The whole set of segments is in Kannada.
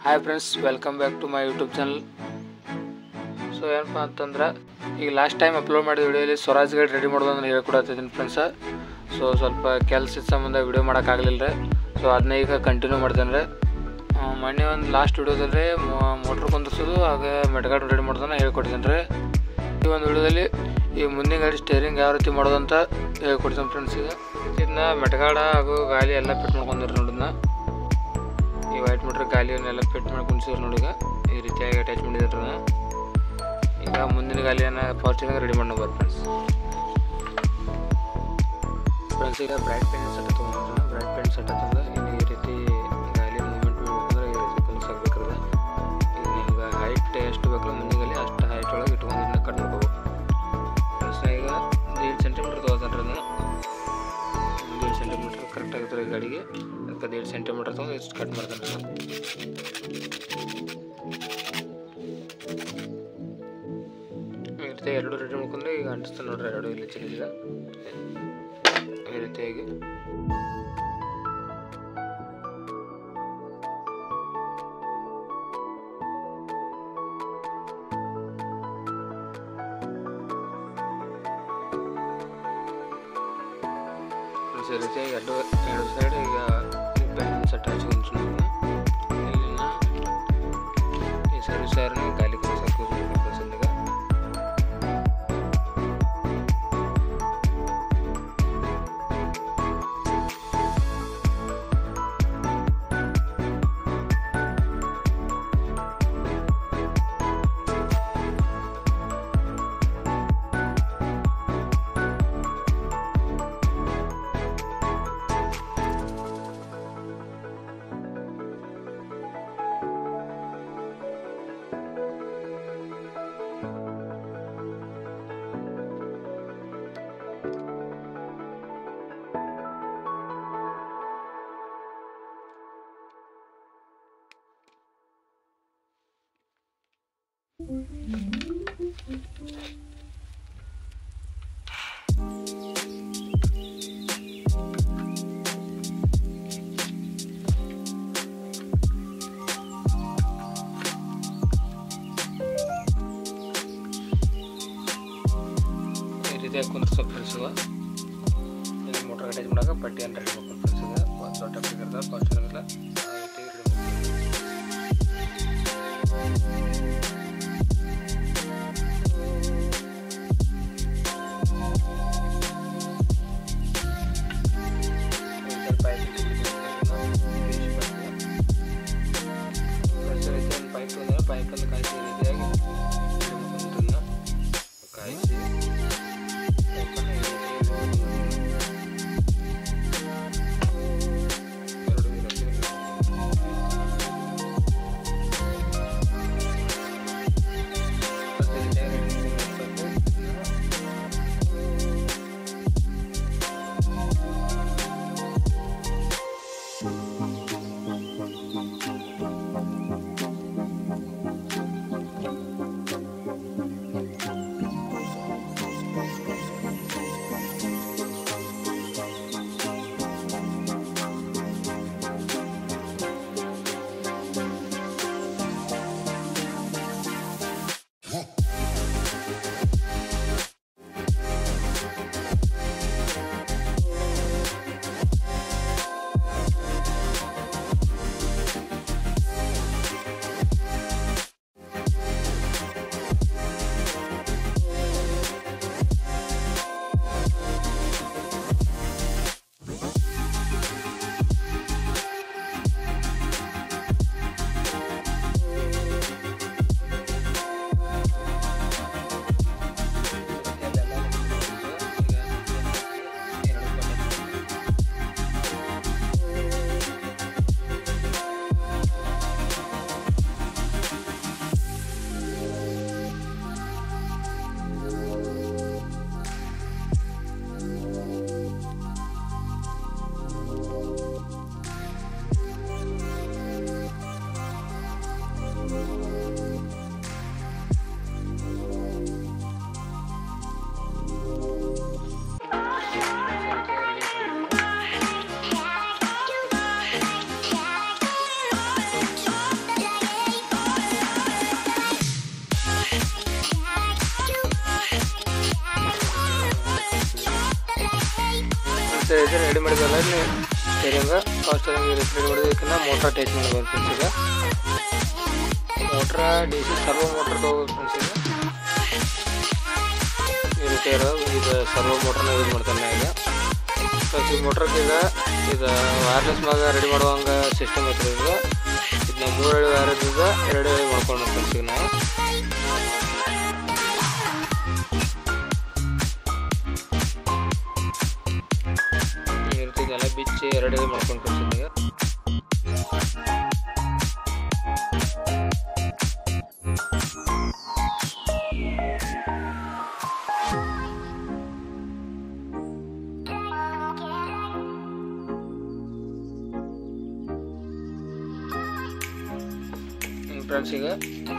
Hi friends, welcome back to my YouTube channel. So ಏನಪ್ಪ ಅಂತಂದ್ರೆ, ಈಗ ಲಾಸ್ಟ್ ಟೈಮ್ ಅಪ್ಲೋಡ್ ಮಾಡಿದ ವಿಡಿಯೋಲಿ ಸ್ವರಾಜ್ ಗಾಡಿ ರೆಡಿ ಮಾಡೋದನ್ನು ಹೇಳ್ಕೊಡತ್ತಿದ್ದೀನಿ ಫ್ರೆಂಡ್ಸ. ಸೊ ಸ್ವಲ್ಪ ಕೆಲಸದ ಸಂಬಂಧ ವಿಡಿಯೋ ಮಾಡೋಕ್ಕಾಗಲಿಲ್ಲ ರೀ. ಸೊ ಅದನ್ನ ಈಗ ಕಂಟಿನ್ಯೂ ಮಾಡ್ತೇನೆ ರೀ. ಮೊನ್ನೆ ಒಂದು ಲಾಸ್ಟ್ ವಿಡಿಯೋದಲ್ಲಿ ಮೋಟ್ರ್ ಕುಂದಿಸೋದು ಹಾಗೆ ಮೆಟ್ಗಾಡು ರೆಡಿ ಮಾಡೋದನ್ನು ಹೇಳ್ಕೊಟ್ಟಿದ್ದೀನಿ ರೀ. ಈ ಒಂದು ವಿಡಿಯೋದಲ್ಲಿ ಈ ಮುಂದಿನ ಗಾಡಿ ಸ್ಟೇರಿಂಗ್ ಯಾವ ರೀತಿ ಮಾಡೋದಂತ ಹೇಳ್ಕೊಡ್ತೀನಿ ಫ್ರೆಂಡ್ಸ್. ಈಗ ಇದನ್ನ ಮೆಟ್ಗಾಡ ಹಾಗೂ ಗಾಲಿ ಎಲ್ಲ ಫಿಟ್ ಮಾಡ್ಕೊಂಡಿರಿ ನೋಡೋದನ್ನ. ಈ ವೈಟ್ ಮೀಟ್ರ್ ಗಾಲಿಯನ್ನೆಲ್ಲ ಫಿಟ್ ಮಾಡಿ ಕುಣಿಸಿದ್ರು ನೋಡಿ. ಈಗ ಈ ರೀತಿಯಾಗಿ ಅಟ್ಯಾಚ್ ಮಾಡಿದ್ರೆ ಈಗ ಮುಂದಿನ ಗಾಲಿಯನ್ನು ಫಾರ್ಚುನಾಗಿ ರೆಡಿ ಮಾಡೋಣ ಬರ್ರಿ ಫ್ರೆಂಡ್ಸ್. ಈಗ ಬ್ರೈಟ್ ಪೇಂಟ್ ಸೆಟ್ ತೊಗೊಂಡ್ರೆ ಬ್ರೈಟ್ ಪೇಂಟ್ ಸೆಟ್ ಅಂತಂದ್ರೆ ಈ ರೀತಿ ಗಾಲಿ ಮೂವ್ಮೆಂಟ್ ಮಾಡ್ಬೇಕಂದ್ರೆ ಈ ರೀತಿ ಕುಣಿಸಾಕ್ಬೇಕ್ರದ. ಈಗ ನಿಮ್ಗೆ ಹೈಟ್ ಎಷ್ಟು ಬೇಕಲ್ಲ ಮುಂದಿನ ಗಾಲಿ ಅಷ್ಟು ಹೈಟ್ ಒಳಗೆ ಇಟ್ಕೊಂಡು ಇದನ್ನ ಕಟ್ ಮಾಡ್ಕೋಬೇಕು ಫ್ರೆಂಡ್ಸ್. ಈಗ 1.5 ಸೆಂಟಿಮೀಟ್ರ್ ತೊಗೋತಾನ್ರಿ ಅದನ್ನು. 1.5 ಸೆಂಟಿಮೀಟ್ರ್ ಕರೆಕ್ಟ್ ಆಗಿರ್ತಾರೆ ಈ ಗಾಡಿಗೆ. ಅದಕ್ಕೆ 1.5 ಸೆಂಟಿಮೀಟ್ರ್ ತೊಗೊಂಡು ಇಷ್ಟು ಕಟ್ ಮಾಡ್ತಾನೆ ರೀ. ಈ ರೀತಿ ಎರಡು ರೆಡಿ ಮಾಡ್ಕೊಂಡು ಈಗ ಅಂಟಿಸ್ತಾನೆ ನೋಡ್ರಿ. ಎರಡು ಇಲ್ಲಿ ಚಿಲ್ಲಿಗ ಈ ರೀತಿಯಾಗಿ ಈ ರೀತಿಯಾಗಿ ಎರಡು ಸೈಡ್ ಈಗ ಪೆನ್ ಸೆಟ್ ಹಚ್ಕೊಂಡು ಇಲ್ಲಿನ ಈ ಸೈಡ್ ಸೈರ್ನ ಗಾಲಿ ಕುಣಿಸಾಕ ಈಗ ರೀತಿಯಾಗಿ ಕುಂದಿರ್ಸೋ ಫ್ರೆಂಡ್ಸ್. ಈಗ ಮೋಟ್ರ್ ಅಟ್ಯಾಚ್ ಮಾಡಾಕ ಪಟ್ಟಿಯನ್ನು ರೆಡಿ ಮಾಡ್ಕೊಂಡು ಫ್ರೆಂಡ್ಸ್. ಈಗ ಒಂದು ದೊಡ್ಡ ಫಿಗರ್ದ ಫಾರ್ಚುನರ್ಗೆಲ್ಲ ಆ ರೀತಿ ರೆಡಿ ಪೈಪನ್ನು ಕಾಯಿಸಿ ಈ ರೀತಿಯಾಗಿ ಕಾಯಿಸಿ ರೆಡಿ ಮಾಡಿದಲ್ಲ ಸ್ಟೇರಿಂಗ್ ಪವರ್ ಸ್ಟೇರಿಂಗ್ ರೆಡಿ ಮಾಡಿದಕ್ಕಿಂತ ಮೋಟ್ರ್ ಅಟ್ಯಾಚ್ ಮಾಡ್ಬೋದು ಫ್ರೆಂಡ್ಸ್. ಈಗ ಮೋಟ್ರ DC ಸರ್ವೋ ಮೋಟ್ರ್ ತಗೋಬೇಕು ಫ್ರೆಂಡ್ಸ್. ಈಗ ಈ ರೀತಿ ಇರೋದು ಇದು ಸರ್ವೋ ಮೋಟ್ರನ್ನ ಯೂಸ್ ಮಾಡ್ತಾನೆ. ಈಗ ಫ್ರೆಂಡ್ಸ್ ಈ ಮೋಟ್ರಿಗೆ ಈಗ ಇದು ವೈರ್ಲೆಸ್ ಮ್ಯಾಗ ರೆಡಿ ಮಾಡುವಂಗೆ ಸಿಸ್ಟಮ್ ಐತ್ರಿ. ಈಗ ಇದನ್ನ 3 ಎಳೆ ವೈರದಿಂದ 2 ಎಳೆ ಮಾಡ್ಕೊಂಡು ಫ್ರೆಂಡ್ಸ್. ಈಗ ನಾವು ಈ ರೀತಿ ಎಲ್ಲ ಬಿಚ್ಚಿ 2 ಎಳೆ ಮಾಡ್ಕೊಂಡು ಫ್ರೆಂಡ್ಸ್. ಈಗ ಫ್ರೆಂಡ್ಸ್ ಈಗ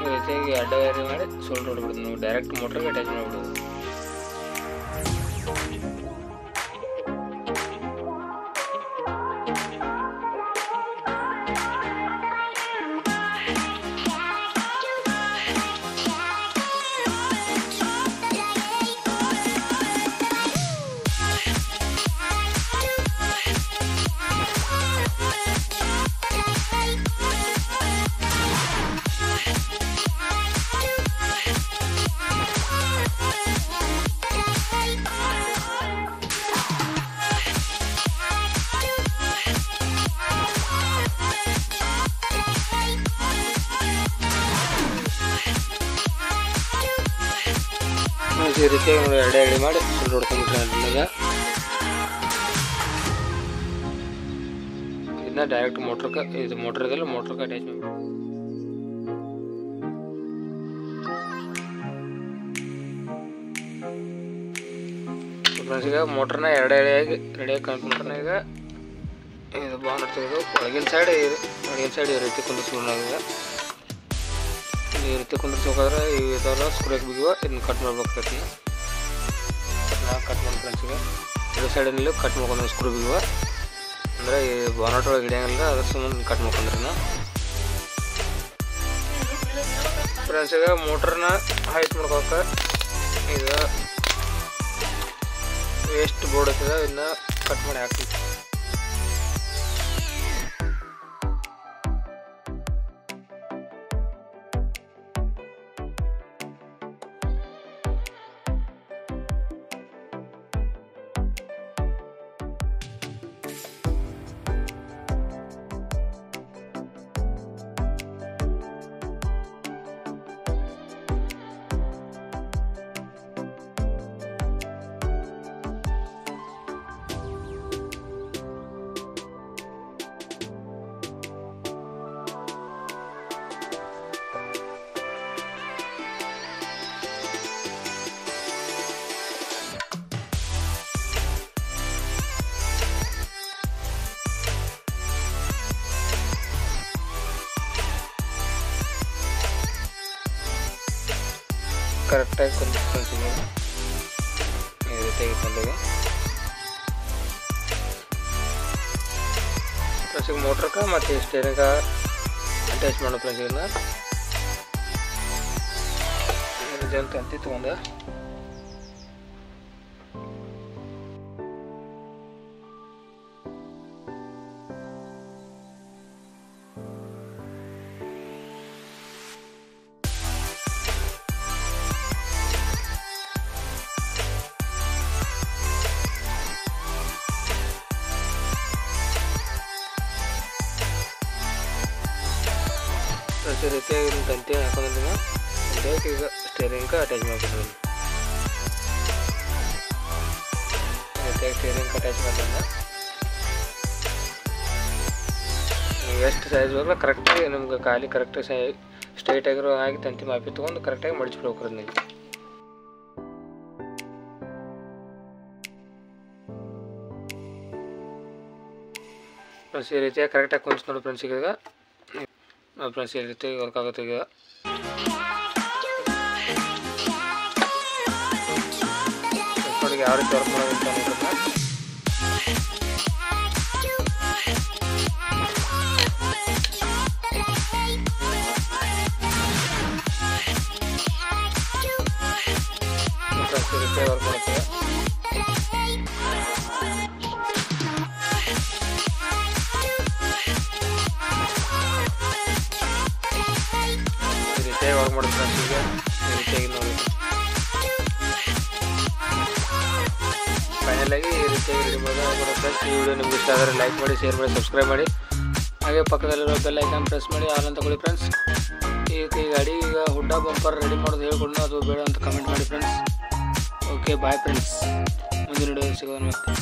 ಈ ರೀತಿಯಾಗಿ ಅಡ್ಡ ವೈರ್ ಮಾಡಿ ಸೋಲ್ಡ್ ಹೊಡ್ಬಿಡೋದು. ನೀವು ಡೈರೆಕ್ಟ್ ಮೋಟ್ರಿಗೆ ಅಟ್ಯಾಚ್ ಮಾಡಿಬಿಡೋದು. ಈ ರೀತಿ 2 ಎಳೆ ಮಾಡಿ ಸೋಲ್ಡ್ ಹೊಡ್ಕೊಂಡ್ಬಿಟ್ರೆ ಈಗ ಇದನ್ನ ಡೈರೆಕ್ಟ್ ಮೋಟ್ರಿಗೆ ಇದು ಮೋಟ್ರ್ ಇದೆಲ್ಲ ಮೋಟ್ರಿಗೆ ಅಟ್ಯಾಚ್ ಮಾಡಿ ಫ್ರೆಂಡ್ಸ್. ಈಗ ಮೋಟ್ರನ್ನ 2 ಎಳೆಯಾಗಿ ರೆಡಿಯಾಗಿ ಕನ್ಕೊಂಡ್ರೆ ಈಗ ಇದು ಬಾಂಡ್ ತೆಗೆದು ಒಳಗಿನ ಸೈಡ್ ಈ ರೀತಿ ಕುಂದಿಸ್ಕೊಂಡು ನಾವೀಗ ಈ ರೀತಿ ಕುಂದಿರ್ಸ್ಬೇಕಾದ್ರೆ ಇದೆಲ್ಲ ಸ್ಕ್ರೂಗೆ ಬಿಗುವ ಇದನ್ನ ಕಟ್ ಮಾಡ್ಬೇಕಾಗ್ತೈತಿ. ನಾವು ಕಟ್ ಮಾಡಿ ಫ್ರೆಂಡ್ಸ್. ಈಗ 2 ಸೈಡಿನಲ್ಲೂ ಕಟ್ ಮಾಡ್ಕೊಂಡು ಸ್ಕ್ರೂ ಬಿಗುವ ಅಂದರೆ ಈ ಬಾನಟ್ ಒಳಗೆ ಹಿಡಿಯಂಗಿಲ್ಲ, ಅದ್ರ ಸುಮ್ಮನೆ ಕಟ್ ಮಾಡ್ಕೊಂಡ್ರಿ ನಾವು ಫ್ರೆಂಡ್ಸ್. ಈಗ ಮೋಟ್ರನ್ನ ಹೈಟ್ ಮಾಡ್ಕೋಕೆ ಈಗ ವೇಸ್ಟ್ ಬೋರ್ಡ್ ಐತದ ಇದನ್ನ ಕಟ್ ಮಾಡಿ ಹಾಕ್ತೀವಿ. ಕರೆಕ್ಟಾಗಿ ಕುಂದಿಸ್ಕೊಂತೀವಿ ಈ ರೀತಿಯಾಗಿ ಕೊಂಡಾಗ ಫ್ರೆಂಡ್ಸ್. ಮೋಟ್ರಕ್ಕೆ ಮತ್ತು ಸ್ಟೇರಿಂಗ ಅಟ್ಯಾಚ್ ಮಾಡೋ ಫ್ರೆಂಡ್ಸ್. ಇದನ್ನ ತಂತಿ ತೊಗೊಂಡು ಈ ರೀತಿಯಾಗಿ ತಂತಿ ಹಾಕೊಂಡಿದ್ದೀನಿ. ಈಗ ಸ್ಟೇರಿಂಗ್ ಅಟ್ಯಾಚ್ ಮಾಡ್ಬೋದು. ಈ ರೀತಿಯಾಗಿ ಸ್ಟೇರಿಂಗ್ ಅಟ್ಯಾಚ್ ಮಾಡಿದ್ರೆ ನೀವು ಎಷ್ಟು ಸೈಜ್ ಬೇಕಲ್ಲ ಕರೆಕ್ಟಾಗಿ ನಮ್ಗೆ ಖಾಲಿ ಕರೆಕ್ಟಾಗಿ ಸ್ಟ್ರೈಟ್ ಆಗಿರೋ ಹಾಗೆ ತಂತಿ ಮಾಪಿ ತೊಗೊಂಡು ಕರೆಕ್ಟಾಗಿ ಮಡಿಸ್ಬಿಡ್ಬೇಕು. ನೀವು ಫ್ರೆಂಡ್ಸ್ ಈ ರೀತಿಯಾಗಿ ಕರೆಕ್ಟಾಗಿ ಕುಂಚ್ ನೋಡಿ ಫ್ರೆಂಡ್ಸ್. ಈಗ ಫ್ರೆಂಡ್ಸ್ ಈ ರೀತಿ ವರ್ಕ್ ಆಗುತ್ತೆ. ಈಗ ನೋಡಿ ಯಾವ ರೀತಿ ವರ್ಕ್ ಮಾಡೋದು ಅಂತ ಫ್ರೆಂಡ್ಸ್ ಈ ರೀತಿ ವರ್ಕ್ ಮಾಡುತ್ತೆ. ಸಿಂಪಲ್ಲಾಗಿ ಈ ರೀತಿಯಾಗಿ ರೆಡಿ ಮಾಡೋದು ಫ್ರೆಂಡ್ಸ್. ಈ ವಿಡಿಯೋ ನಿಮ್ಗೆ ಇಷ್ಟ ಆದರೆ ಲೈಕ್ ಮಾಡಿ, ಶೇರ್ ಮಾಡಿ, ಸಬ್ಸ್ಕ್ರೈಬ್ ಮಾಡಿ. ಹಾಗೆ ಪಕ್ಕದಲ್ಲಿರೋ ಬೆಲ್ ಐಕಾನ್ ಪ್ರೆಸ್ ಮಾಡಿ ಆಲ್ ಅಂತ ಕೊಡಿ ಫ್ರೆಂಡ್ಸ್. ಈ ಗಾಡಿ ಈಗ ಹುಡ್ಡ ಬಂಪರ್ ರೆಡಿ ಮಾಡೋದು ಹೇಳ್ಕೊಂಡು ಅದು ಬೇಡ ಅಂತ ಕಮೆಂಟ್ ಮಾಡಿ ಫ್ರೆಂಡ್ಸ್. ಓಕೆ ಬಾಯ್ ಫ್ರೆಂಡ್ಸ್, ಮುಂದಿನ ವಿಡಿಯೋ ಸಿಗೋಣ ಮತ್ತೆ.